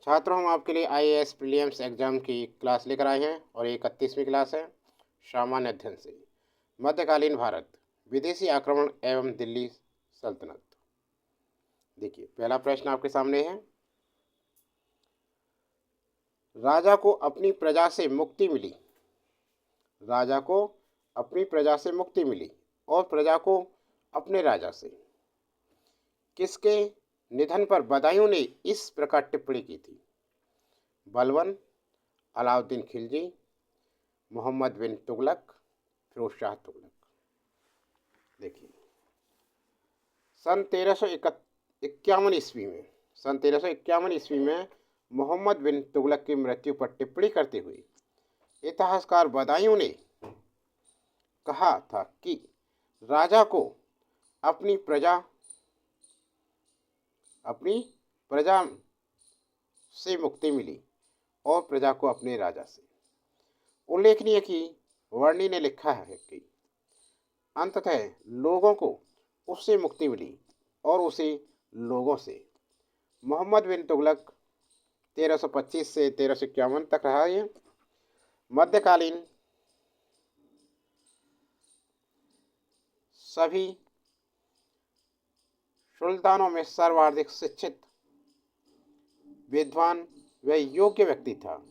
छात्रों, हम आपके लिए आईएएस प्रीलिम्स एग्जाम की क्लास लेकर आए हैं और ये 31वीं क्लास है सामान्य अध्ययन से मध्यकालीन भारत, विदेशी आक्रमण एवं दिल्ली सल्तनत। देखिए, पहला प्रश्न आपके सामने है। राजा को अपनी प्रजा से मुक्ति मिली। राजा को अपनी प्रजा से मुक्ति मिली और प्रजा को अपने राजा से। किसके निधन पर बदायूं ने इस प्रकार टिप्पणी की थी? बलबन, अलाउद्दीन खिलजी, मोहम्मद बिन तुगलक, फिरोज शाह तुगलक। देखिए, सन 1351 ईस्वी में मोहम्मद बिन तुगलक की मृत्यु पर टिप्पणी करते हुए इतिहासकार बदायूं ने कहा था कि राजा को अपनी प्रजा से मुक्ति मिली और प्रजा को अपने राजा से। उल्लेखनीय कि वर्णी ने लिखा है कि अंततः लोगों को उससे मुक्ति मिली और उसे लोगों से। मोहम्मद बिन तुगलक 1325 से 1351 तक रहा। ये मध्यकालीन सभी सुल्तानों में सर्वाधिक शिक्षित, विद्वान व योग्य व्यक्ति था।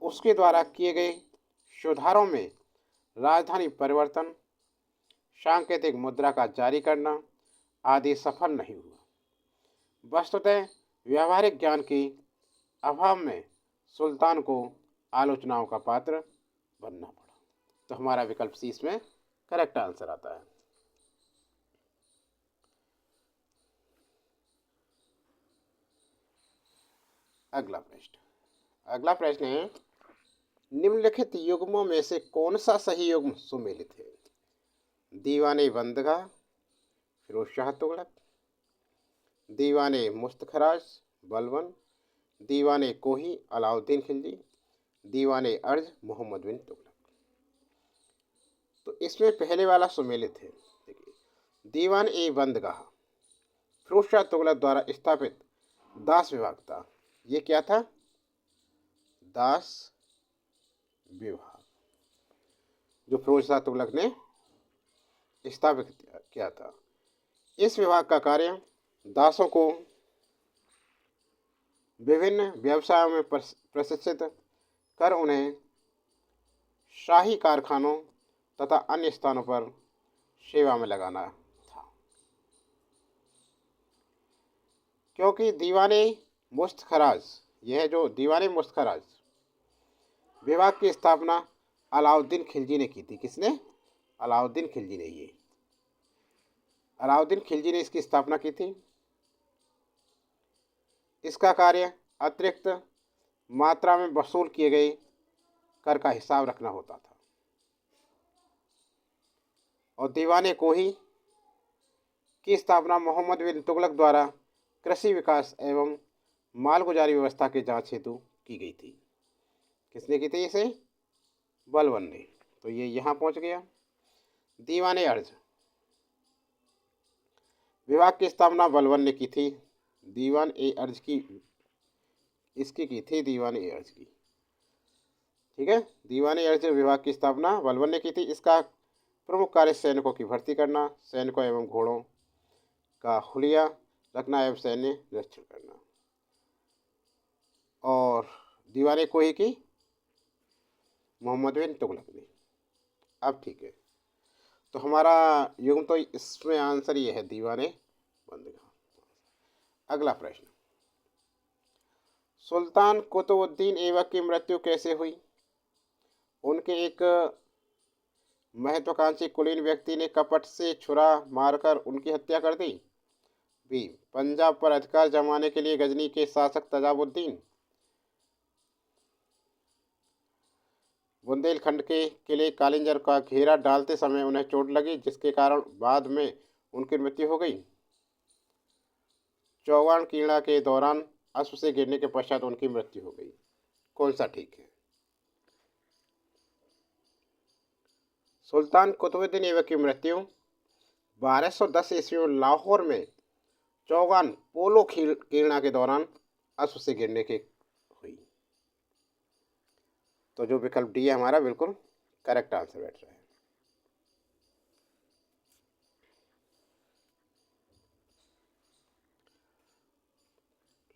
उसके द्वारा किए गए सुधारों में राजधानी परिवर्तन, सांकेतिक मुद्रा का जारी करना आदि सफल नहीं हुआ। वस्तुतः व्यावहारिक ज्ञान के अभाव में सुल्तान को आलोचनाओं का पात्र बनना पड़ा। तो हमारा विकल्प सी इसमें करेक्ट आंसर आता है। अगला प्रश्न है, निम्नलिखित युग्मों में से कौन सा सही युग्म सुमेलित है? दीवाने बंदगाह फिरोज शाह तुगलक, दीवाने मुस्तखराज बलबन, दीवाने कोही अलाउद्दीन खिलजी, दीवाने अर्ज मोहम्मद बिन तुगलक। तो इसमें पहले वाला सुमेलित है। देखिए, दीवान ए बंदगाह फिरोज शाह तुगलक द्वारा स्थापित दास विभाग था। ये क्या था? दास विभाग, जो फिरोज शाह तुगलक ने स्थापित किया था। इस विभाग का कार्य दासों को विभिन्न व्यवसायों में प्रशिक्षित कर उन्हें शाही कारखानों तथा अन्य स्थानों पर सेवा में लगाना था। क्योंकि दीवाने मुस्तखराज, यह जो दीवाने मुस्तखराज विभाग की स्थापना अलाउद्दीन खिलजी ने की थी। किसने? अलाउद्दीन खिलजी ने। अलाउद्दीन खिलजी ने इसकी स्थापना की थी। इसका कार्य अतिरिक्त मात्रा में वसूल किए गए कर का हिसाब रखना होता था। और दीवाने कोही की स्थापना मोहम्मद बिन तुगलक द्वारा कृषि विकास एवं मालगुजारी व्यवस्था के जांच हेतु की गई थी। किसने की थी इसे? बलबन ने। तो ये यहाँ पहुँच गया। दीवाने अर्ज विभाग की स्थापना बलबन ने की थी। दीवान ए अर्ज की इसकी की थी दीवान ए अर्ज की। ठीक है, दीवान ए अर्ज विभाग की स्थापना बलबन ने की थी। इसका प्रमुख कार्य सैनिकों की भर्ती करना, सैनिकों एवं घोड़ों का हुलिया रखना एवं सैन्य निरीक्षण करना। और दीवाने कोही की मोहम्मद बिन तुगलक ने। अब ठीक है, तो हमारा युग्म तो इसमें आंसर ये है, दीवाने बंदगाह। अगला प्रश्न, सुल्तान कुतुबुद्दीन ऐबक की मृत्यु कैसे हुई? उनके एक महत्वाकांक्षी कुलीन व्यक्ति ने कपट से छुरा मारकर उनकी हत्या कर दी। बी, पंजाब पर अधिकार जमाने के लिए गजनी के शासक तजाबुद्दीन बुंदेलखंड के किले कालिंजर का घेरा डालते समय उन्हें चोट लगी, जिसके कारण बाद में उनकी मृत्यु हो गई। चौगान कीड़ा के दौरान अश्व से गिरने के पश्चात उनकी मृत्यु हो गई। कौन सा ठीक है? सुल्तान कुतुबुद्दीन ऐबक की मृत्यु 1210 ईस्वी में लाहौर में चौगान पोलो कीड़ा के दौरान अश्व से गिरने की हुई। तो जो विकल्प डी है हमारा बिल्कुल करेक्ट आंसर बैठ रहा है।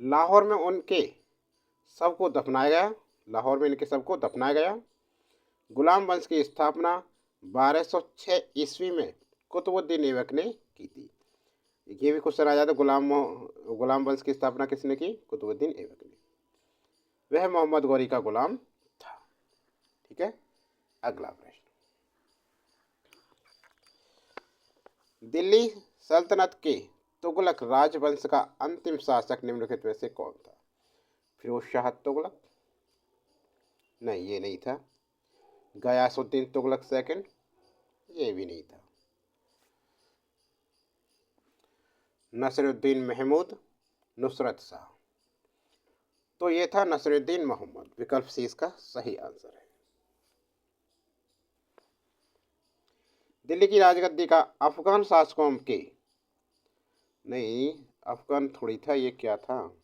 लाहौर में उनके सबको दफनाया गया। लाहौर में इनके सबको दफनाया गया। गुलाम वंश की स्थापना 1206 ईस्वी में कुतुबुद्दीन ऐबक ने की थी। ये भी क्वेश्चन आ जाता है, गुलाम वंश की स्थापना किसने की? कुतुबुद्दीन ऐबक ने। वह मोहम्मद गौरी का गुलाम था। ठीक है, अगला प्रश्न। दिल्ली सल्तनत के तुगलक राजवंश का अंतिम शासक निम्नलिखित में से कौन था? फिरोज शाह तुगलक? नहीं, ये नहीं था। गयासुद्दीन तुगलक सेकंड? ये भी नहीं था। नसरुद्दीन महमूद? नुसरत शाह? तो ये था नसरुद्दीन मोहम्मद। विकल्प सी इसका सही आंसर है। दिल्ली की राजगद्दी का अफगान शासकों के, नहीं अफगान थोड़ी था, ये क्या था?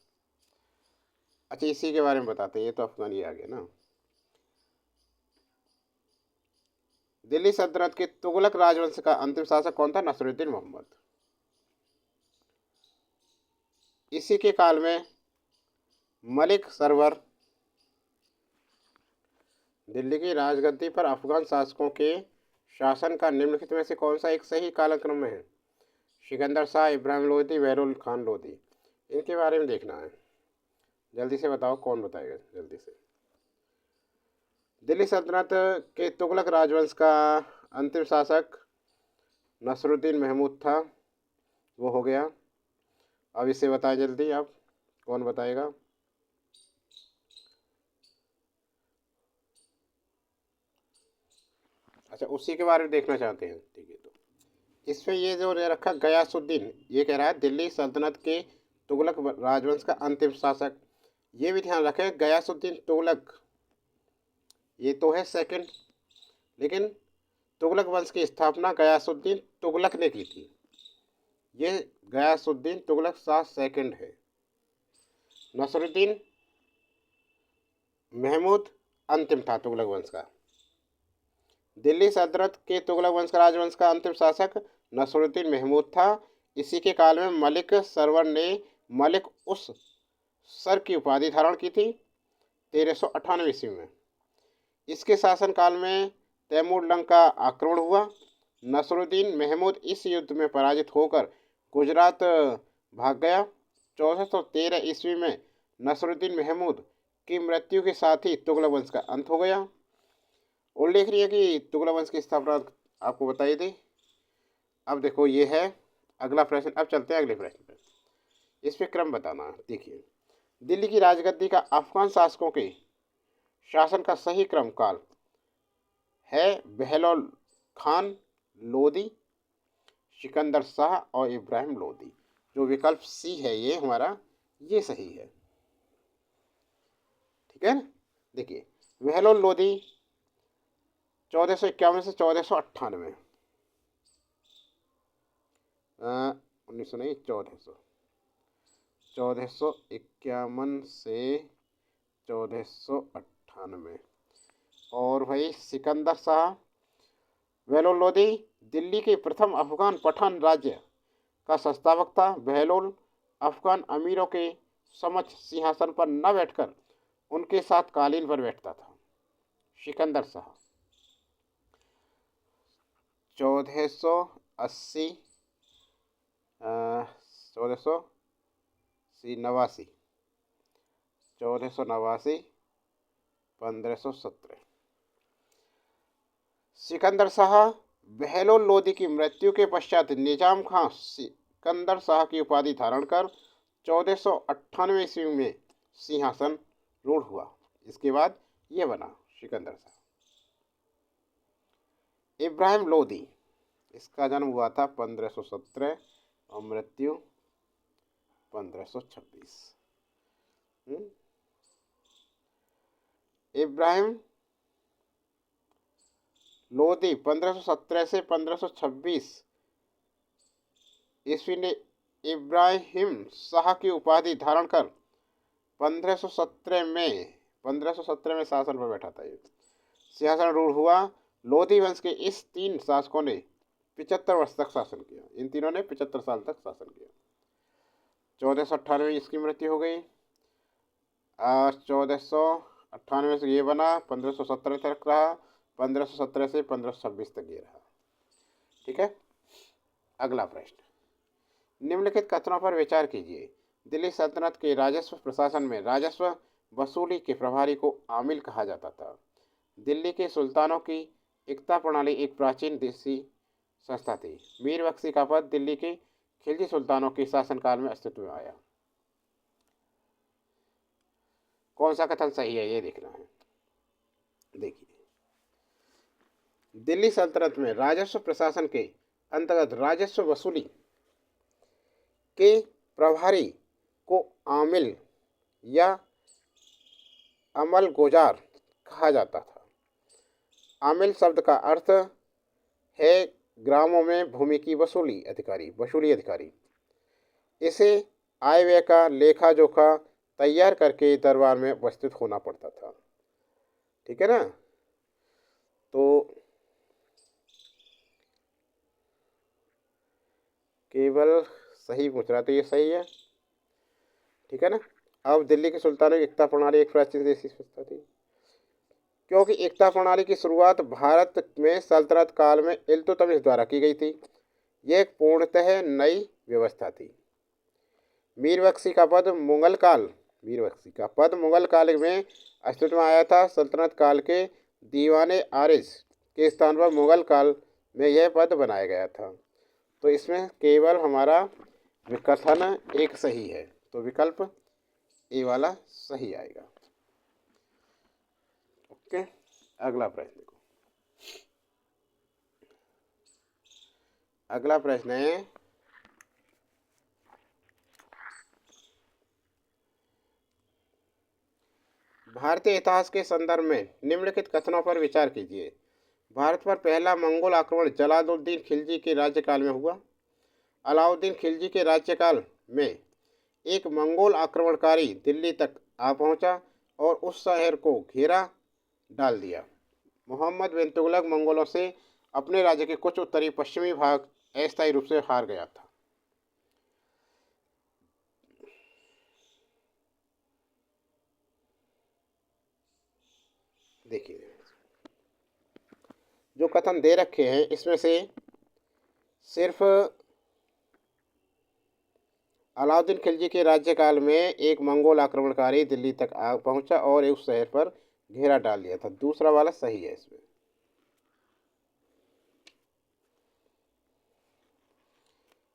अच्छा, इसी के बारे में बताते हैं। ये तो अफगान ही आ गया ना। दिल्ली सल्तनत के तुगलक राजवंश का अंतिम शासक कौन था? नसरुद्दीन मोहम्मद। इसी के काल में मलिक सरवर। दिल्ली की राजगद्दी पर अफगान शासकों के शासन का निम्नलिखित में से कौन सा एक सही कालक्रम में है? सिकंदर शाह, इब्राहिम लोदी, बहलोल खान लोदी? इनके बारे में देखना है। जल्दी से बताओ, कौन बताएगा जल्दी से। दिल्ली सल्तनत के तुगलक राजवंश का अंतिम शासक नसरुद्दीन महमूद था। वो हो गया। अब इसे बताएं जल्दी आप, कौन बताएगा? अच्छा, उसी के बारे में देखना चाहते हैं। ठीक है, तो इसमें ये जो रखा गयासुद्दीन, ये कह रहा है दिल्ली सल्तनत के तुगलक राजवंश का अंतिम शासक। ये भी ध्यान रखें, गयासुद्दीन तुगलक ये तो है सेकंड, लेकिन तुगलक वंश की स्थापना गयासुद्दीन तुगलक ने की थी। ये गयासुद्दीन तुगलक शाह सेकंड है। नसरुद्दीन महमूद अंतिम था तुगलक वंश का। दिल्ली सल्तनत के तुगलक वंश का राजवंश का अंतिम शासक नसरुद्दीन महमूद था। इसी के काल में मलिक सरवर ने मलिक उस सर की उपाधि धारण की थी 1398 ईस्वी में। इसके शासनकाल में तैमूरलंग का आक्रमण हुआ। नसरुद्दीन महमूद इस युद्ध में पराजित होकर गुजरात भाग गया। 1413 ईस्वी में नसरुद्दीन महमूद की मृत्यु के साथ ही तुगलक वंश का अंत हो गया। उल्लेखनीय कि तुगलक वंश की स्थापना आपको बताई थी। अब देखो, ये है अगला प्रश्न। अब चलते हैं अगले प्रश्न पर। इस पे क्रम बताना है। देखिए, दिल्ली की राजगद्दी का अफगान शासकों के शासन का सही क्रम काल है बहलोल खान लोदी, सिकंदर शाह और इब्राहिम लोदी। जो विकल्प सी है ये हमारा, ये सही है। ठीक है ना। देखिए, बहलोल लोदी 1451 से 1498, 1900 नहीं 1451 से 1498। और भाई सिकंदर शाह बहलोल लोदी दिल्ली के प्रथम अफगान पठान राज्य का संस्थापक था। बहलोल अफगान अमीरों के समक्ष सिंहासन पर न बैठकर उनके साथ कालीन पर बैठता था। सिकंदर शाह 1480 1489 1489 1517। सिकंदर शाह बहलोल लोदी की मृत्यु के पश्चात निजाम खां सिकंदर शाह की उपाधि धारण कर 1498 ईस्वी में सिंहासन रूढ़ हुआ। इसके बाद ये बना सिकंदर शाह। इब्राहिम लोदी, इसका जन्म हुआ था 1517 और मृत्यु 1526। इब्राहिम लोदी 1517 से 1526 ईस्वी ने इब्राहिम शाह की उपाधि धारण कर 1517 में शासन पर बैठा था ये। सिंहासन हुआ। लोधी वंश के इस 3 शासकों ने 75 वर्ष तक शासन किया। इन तीनों ने 75 साल तक शासन किया। 1498 में इसकी मृत्यु हो गई। 1498 से ये बना, 1517 तक रहा, 1517 से 1526 तक ये रहा। ठीक है। अगला प्रश्न, निम्नलिखित कथनों पर विचार कीजिए। दिल्ली सल्तनत के राजस्व प्रशासन में राजस्व वसूली के प्रभारी को आमिल कहा जाता था। दिल्ली के सुल्तानों की एकता प्रणाली एक प्राचीन देशी संस्था थी। मीर बख्शी का पद दिल्ली के खिलजी सुल्तानों के शासनकाल में अस्तित्व में आया। कौन सा कथन सही है ये देखना है। देखिए, दिल्ली सल्तनत में राजस्व प्रशासन के अंतर्गत राजस्व वसूली के प्रभारी को आमिल या अमलगोजार कहा जाता था। आमिल शब्द का अर्थ है ग्रामों में भूमि की वसूली अधिकारी। इसे आय व्यय का लेखा जोखा तैयार करके दरबार में उपस्थित होना पड़ता था। ठीक है ना। तो केवल सही पूछ रहा, तो ये सही है। ठीक है ना। अब दिल्ली के सुल्तानों की एकता प्रणाली एक प्राचीन देशी संस्था थी, क्योंकि एकता प्रणाली की शुरुआत भारत में सल्तनत काल में इल्तुतमिश द्वारा की गई थी। यह एक पूर्णतः नई व्यवस्था थी। मीर बख्शी का पद मुगल काल में अस्तित्व में आया था। सल्तनत काल के दीवाने आरिज के स्थान पर मुगल काल में यह पद बनाया गया था। तो इसमें केवल हमारा कथन एक सही है, तो विकल्प ए वाला सही आएगा। ओके। अगला प्रश्न देखो। अगला प्रश्न है, भारतीय इतिहास के संदर्भ में निम्नलिखित कथनों पर विचार कीजिए। भारत पर पहला मंगोल आक्रमण जलालुद्दीन खिलजी के राज्यकाल में हुआ। अलाउद्दीन खिलजी के राज्यकाल में एक मंगोल आक्रमणकारी दिल्ली तक आ पहुंचा और उस शहर को घेरा डाल दिया। मोहम्मद बिन तुगलक मंगोलों से अपने राज्य के कुछ उत्तरी पश्चिमी भाग अस्थायी रूप से हार गया था। देखिए, जो कथन दे रखे हैं इसमें से सिर्फ अलाउद्दीन खिलजी के राज्यकाल में एक मंगोल आक्रमणकारी दिल्ली तक आ पहुंचा और उस शहर पर घेरा डाल दिया था, दूसरा वाला सही है इसमें।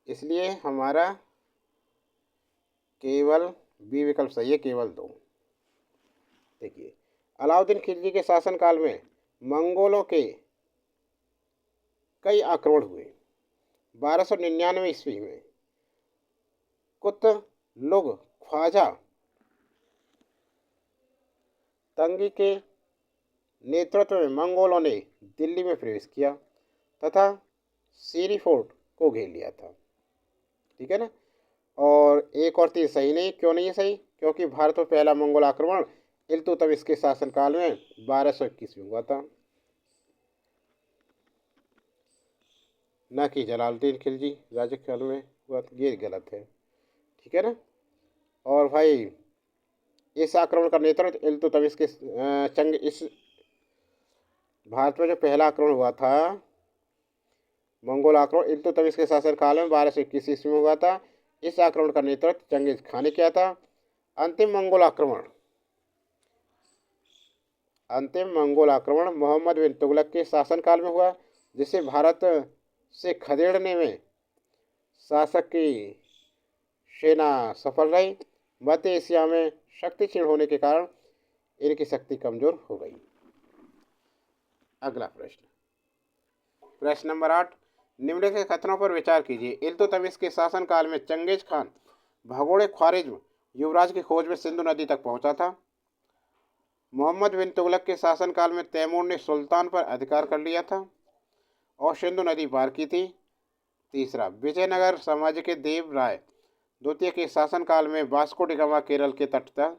इसलिए हमारा केवल बी विकल्प सही है, केवल 2। देखिए, अलाउद्दीन खिलजी के शासनकाल में मंगोलों के कई आक्रमण हुए। 1299 ईस्वी में कुतलुग ख्वाजा तंगी के नेतृत्व में मंगोलों ने दिल्ली में प्रवेश किया तथा सीरी फोर्ट को घेर लिया था। ठीक है ना। और एक और चीज सही नहीं, क्यों नहीं है सही? क्योंकि भारत में पहला मंगोल आक्रमण इल्तुतमिश के शासनकाल में 1221 में हुआ था, न कि जलालुद्दीन खिलजी राज्यकाल में हुआ। ये गलत है। ठीक है ना। और भाई, इस आक्रमण का नेतृत्व इल्तुतमिश के इस भारत में जो पहला आक्रमण हुआ था मंगोल आक्रमण इल्तुतमिश के शासनकाल में 1221 ईस्वी में हुआ था। इस आक्रमण का नेतृत्व चंगेज खान ने किया था। अंतिम मंगोल आक्रमण मोहम्मद बिन तुगलक के शासनकाल में हुआ, जिसे भारत से खदेड़ने में शासक की सेना सफल रही। मध्य एशिया में शक्ति क्षीण होने के कारण इनकी शक्ति कमजोर हो गई। अगला प्रश्न नंबर 8, निम्नलिखित कथनों पर विचार कीजिए। इल्तुतमिश के शासनकाल में चंगेज खान भगोड़े ख्वारिज्म युवराज की खोज में सिंधु नदी तक पहुंचा था। मोहम्मद बिन तुगलक के शासनकाल में तैमूर ने सुल्तान पर अधिकार कर लिया था और सिंधु नदी पार की थी। तीसरा, विजयनगर साम्राज्य के देव राय द्वितीय के शासनकाल में वास्को डी गामा केरल के तट था।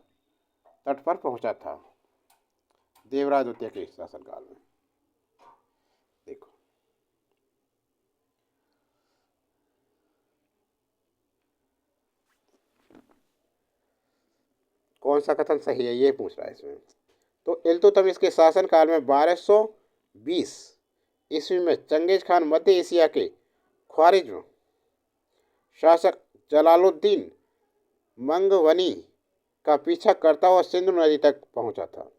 तट पर पहुंचा था देवराय द्वितीय के शासनकाल में। देखो कौन सा कथन सही है ये पूछ रहा है इसमें। तो इल्तुतमिश के शासनकाल में 1220 ईस्वी में चंगेज खान मध्य एशिया के ख्वारिज्म शासक जलालुद्दीन मंगवनी का पीछा करता हुआ सिंधु नदी तक पहुंचा था।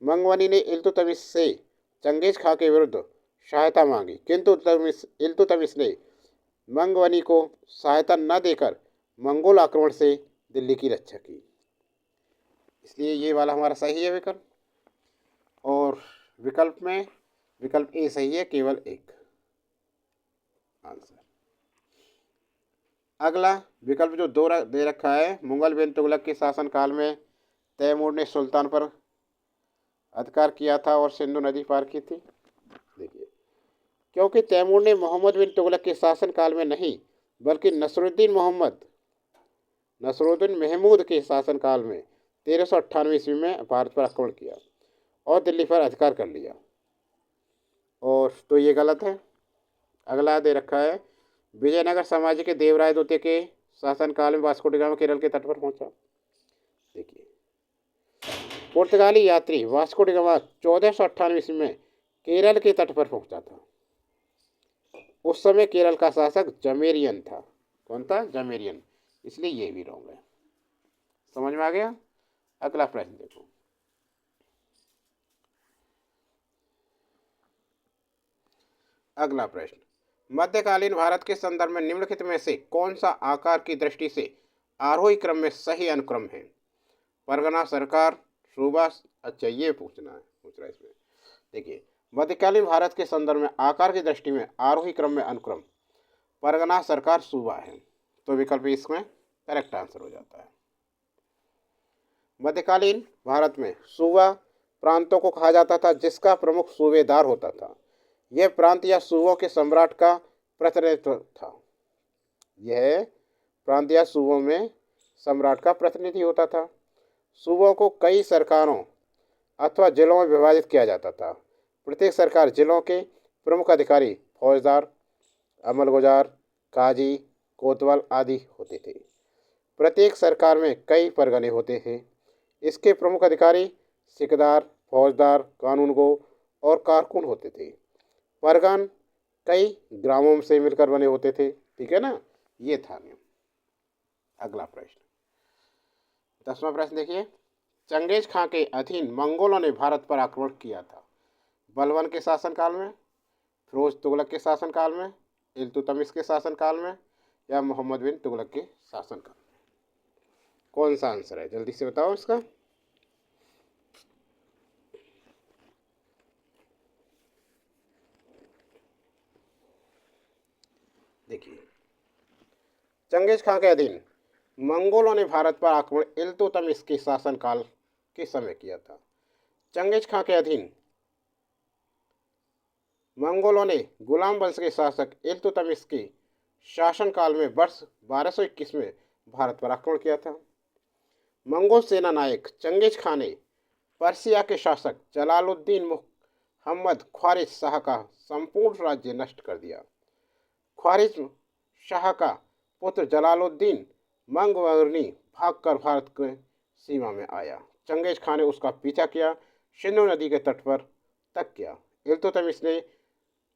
मंगवनी ने इल्तुतमिश से चंगेज खां के विरुद्ध सहायता मांगी, किंतु इल्तुतमिश ने मंगवनी को सहायता न देकर मंगोल आक्रमण से दिल्ली की रक्षा की। इसलिए ये वाला हमारा सही है विकल्प। और विकल्प में विकल्प ए सही है, केवल एक आंसर। अगला विकल्प जो दो दे रखा है, मुगल बिन तुगलक के शासनकाल में तैमूर ने सुल्तान पर अधिकार किया था और सिंधु नदी पार की थी। देखिए, क्योंकि तैमूर ने मोहम्मद बिन तुगलक के शासनकाल में नहीं बल्कि नसरुद्दीन महमूद के शासनकाल में 1398 ईस्वी में भारत पर आक्रमण किया और दिल्ली पर अधिकार कर लिया। और तो ये गलत है। अगला दे रखा है, विजयनगर साम्राज्य के देवराय द्वितीय के शासनकाल में वास्को डी गामा केरल के तट पर पहुंचा। देखिए, पुर्तगाली यात्री वास्को डी गामा 1498 ईस्वी में केरल के तट पर पहुंचा था। उस समय केरल का शासक जमेरियन था। कौन था? जमेरियन। इसलिए ये भी रॉन्ग है। समझ में आ गया। अगला प्रश्न देखो। अगला प्रश्न, मध्यकालीन भारत के संदर्भ में निम्नलिखित में से कौन सा आकार की दृष्टि से आरोही क्रम में सही अनुक्रम है? परगना, सरकार, सूबा। अच्छा, ये पूछ रहा है इसमें। देखिए, मध्यकालीन भारत के संदर्भ में आकार की दृष्टि में आरोही क्रम में अनुक्रम परगना, सरकार, सूबा है। तो विकल्प इसमें करेक्ट आंसर हो जाता है। मध्यकालीन भारत में सूबा प्रांतों को कहा जाता था जिसका प्रमुख सूबेदार होता था। यह प्रांत या सूबों के सम्राट का प्रतिनिधित्व था। यह प्रांत या सूबों में सम्राट का प्रतिनिधि होता था। सूबों को कई सरकारों अथवा जिलों में विभाजित किया जाता था। प्रत्येक सरकार जिलों के प्रमुख अधिकारी फौजदार, अमलगुजार, काजी, कोतवाल आदि होते थे। प्रत्येक सरकार में कई परगने होते थे। इसके प्रमुख अधिकारी सिकदार, फौजदार, कानूनगो और कारकुन होते थे। परगन कई ग्रामों से मिलकर बने होते थे। ठीक है ना, ये था नियम। अगला प्रश्न, 10वां प्रश्न देखिए, चंगेज खां के अधीन मंगोलों ने भारत पर आक्रमण किया था। बलबन के शासनकाल में, फिरोज तुगलक के शासनकाल में, इल्तुतमिश के शासनकाल में या मोहम्मद बिन तुगलक के शासनकाल में? कौन सा आंसर है? जल्दी से बताओ इसका। देखिए, चंगेज खां के अधीन मंगोलों ने भारत पर आक्रमण इल्तुतमिश के शासनकाल के समय किया था। चंगेज खां के अधीन मंगोलों ने गुलाम वंश के शासक इल्तुतमिश के शासनकाल में वर्ष 1221 में भारत पर आक्रमण किया था। मंगोल सेना नायक चंगेज खां ने पर्सिया के शासक जलालुद्दीन मुहम्मद ख्वारिज शाह का संपूर्ण राज्य नष्ट कर दिया। ख्वारिज्म शाह का पुत्र जलालुद्दीन मंगवर्नी भागकर भारत के सीमा में आया। चंगेज खां ने उसका पीछा किया, सिंधु नदी के तट पर तक किया। इल्तुतमिश ने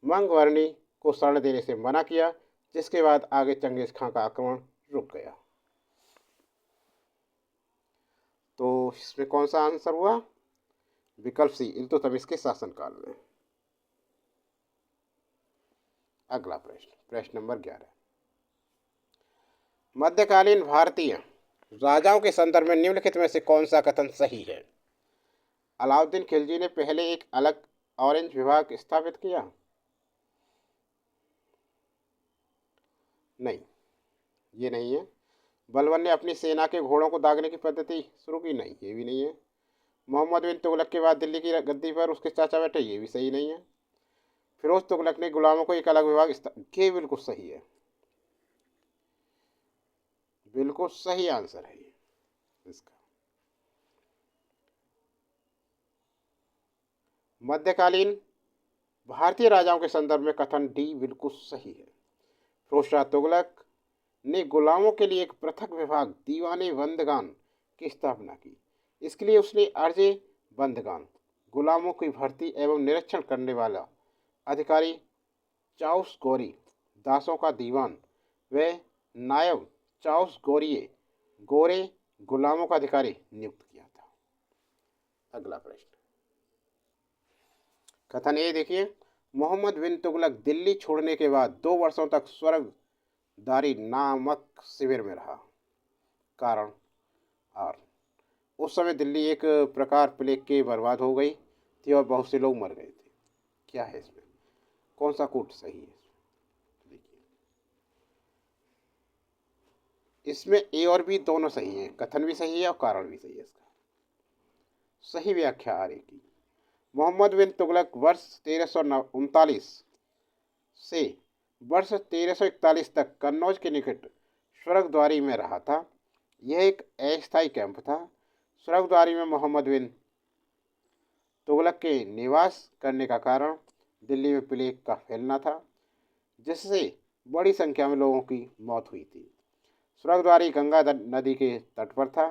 मंगवर्नी को शरण देने से मना किया, जिसके बाद आगे चंगेज खां का आक्रमण रुक गया। तो इसमें कौन सा आंसर हुआ? विकल्प सी, इल्तुतमिश के शासनकाल में। अगला प्रश्न, प्रश्न नंबर 11, मध्यकालीन भारतीय राजाओं के संदर्भ में निम्नलिखित में से कौन सा कथन सही है? अलाउद्दीन खिलजी ने पहले एक अलग ऑरेंज विभाग स्थापित किया? नहीं, ये नहीं है। बलबन ने अपनी सेना के घोड़ों को दागने की पद्धति शुरू की? नहीं, ये भी नहीं है। मोहम्मद बिन तुगलक के बाद दिल्ली की गद्दी पर उसके चाचा बैठे? ये भी सही नहीं है। फिरोज तुगलक ने गुलामों को एक अलग विभाग ये बिल्कुल सही है, बिल्कुल सही आंसर है ये इसका। मध्यकालीन भारतीय राजाओं के संदर्भ में कथन डी बिल्कुल सही है। फिरोज शाह तुगलक ने गुलामों के लिए एक पृथक विभाग दीवाने बंदगान की स्थापना की। इसके लिए उसने अर्जे बंदगान, गुलामों की भर्ती एवं निरीक्षण करने वाला अधिकारी चाउस गौरी, दासों का दीवान व नायब चाउस गौरिये गोरे गुलामों का अधिकारी नियुक्त किया था। अगला प्रश्न, कथन ए देखिए, मोहम्मद बिन तुगलक दिल्ली छोड़ने के बाद 2 वर्षों तक स्वर्गदारी नामक शिविर में रहा। कारण और उस समय दिल्ली एक प्रकार प्लेग के बर्बाद हो गई थी और बहुत से लोग मर गए थे। क्या है इसमें, कौन सा कूट सही है? देखिए, इसमें ए और बी दोनों सही है, कथन भी सही है और कारण भी सही है। इसका सही व्याख्या आ रही की मोहम्मद बिन तुगलक वर्ष 1339 से वर्ष 1341 तक कन्नौज के निकट स्वर्गद्वारी में रहा था। यह एक अस्थायी कैंप था। स्वर्गद्वारी में मोहम्मद बिन तुगलक के निवास करने का कारण दिल्ली में प्लेग का फैलना था, जिससे बड़ी संख्या में लोगों की मौत हुई थी। स्वर्गद्वारी गंगा नदी के तट पर था।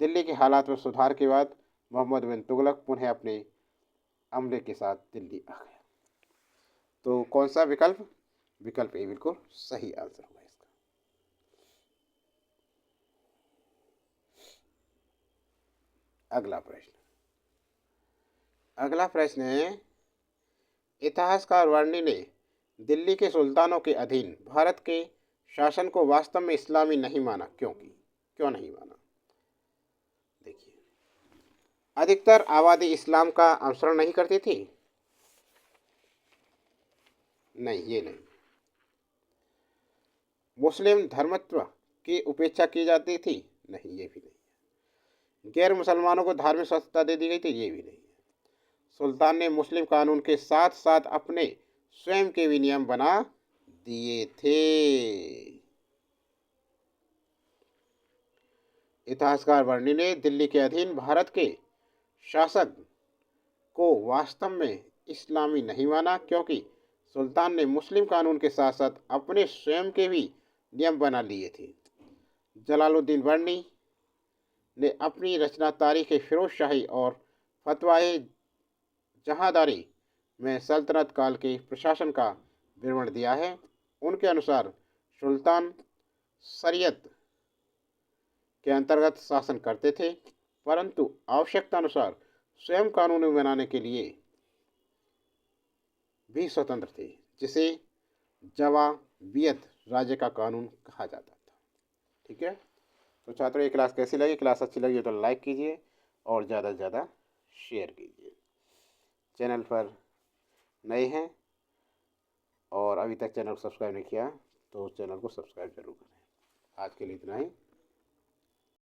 दिल्ली के हालात में सुधार के बाद मोहम्मद बिन तुगलक पुनः अपने अमले के साथ दिल्ली आ गया। तो कौन सा विकल्प? विकल्प ए बिल्कुल सही आंसर होगा इसका। अगला प्रश्न है, इतिहासकार वर्णी ने दिल्ली के सुल्तानों के अधीन भारत के शासन को वास्तव में इस्लामी नहीं माना, क्यों नहीं माना? देखिए, अधिकतर आबादी इस्लाम का अनुसरण नहीं करती थी। नहीं, ये नहीं। मुस्लिम धर्मत्व की उपेक्षा की जाती थी। नहीं, ये भी नहीं। गैर मुसलमानों को धार्मिक स्वतंत्रता दे दी गई थी। ये भी नहीं। सुल्तान ने मुस्लिम कानून के साथ साथ अपने स्वयं के भी नियम बना दिए थे। इतिहासकार वर्णी ने दिल्ली के अधीन भारत के शासक को वास्तव में इस्लामी नहीं माना, क्योंकि सुल्तान ने मुस्लिम कानून के साथ साथ अपने स्वयं के भी नियम बना लिए थे। जलालुद्दीन वर्णी ने अपनी रचना तारीख फिरोज शाही और फतवाए जहांदारी में सल्तनत काल के प्रशासन का विवरण दिया है। उनके अनुसार सुल्तान शरीयत के अंतर्गत शासन करते थे, परंतु आवश्यकता अनुसार स्वयं कानून बनाने के लिए भी स्वतंत्र थे, जिसे जवाबियत राज्य का कानून कहा जाता था। ठीक है, तो छात्रों ये क्लास कैसी लगी? क्लास अच्छी लगी तो लाइक कीजिए और ज़्यादा से ज़्यादा शेयर कीजिए। चैनल पर नए हैं और अभी तक चैनल को सब्सक्राइब नहीं किया तो चैनल को सब्सक्राइब जरूर करें। आज के लिए इतना ही।